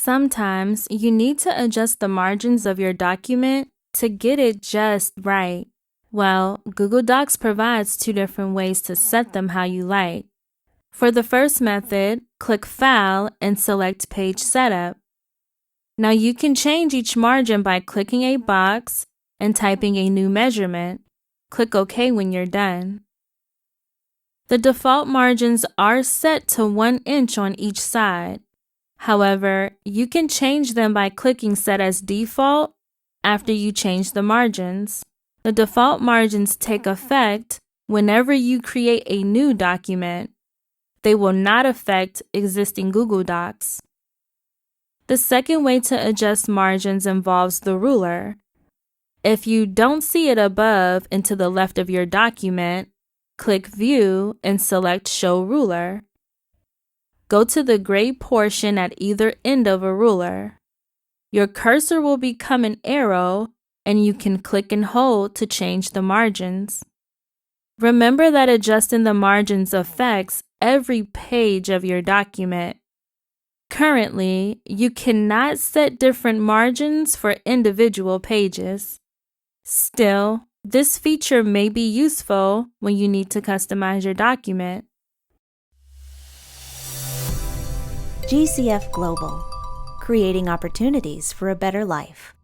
Sometimes you need to adjust the margins of your document to get it just right. Well, Google Docs provides two different ways to set them how you like. For the first method, click File and select Page Setup. Now you can change each margin by clicking a box and typing a new measurement. Click OK when you're done. The default margins are set to 1 inch on each side. However, you can change them by clicking Set as Default after you change the margins. The default margins take effect whenever you create a new document. They will not affect existing Google Docs. The second way to adjust margins involves the ruler. If you don't see it above and to the left of your document, click View and select Show Ruler. Go to the gray portion at either end of a ruler. Your cursor will become an arrow, and you can click and hold to change the margins. Remember that adjusting the margins affects every page of your document. Currently, you cannot set different margins for individual pages. Still, this feature may be useful when you need to customize your document. GCF Global, creating opportunities for a better life.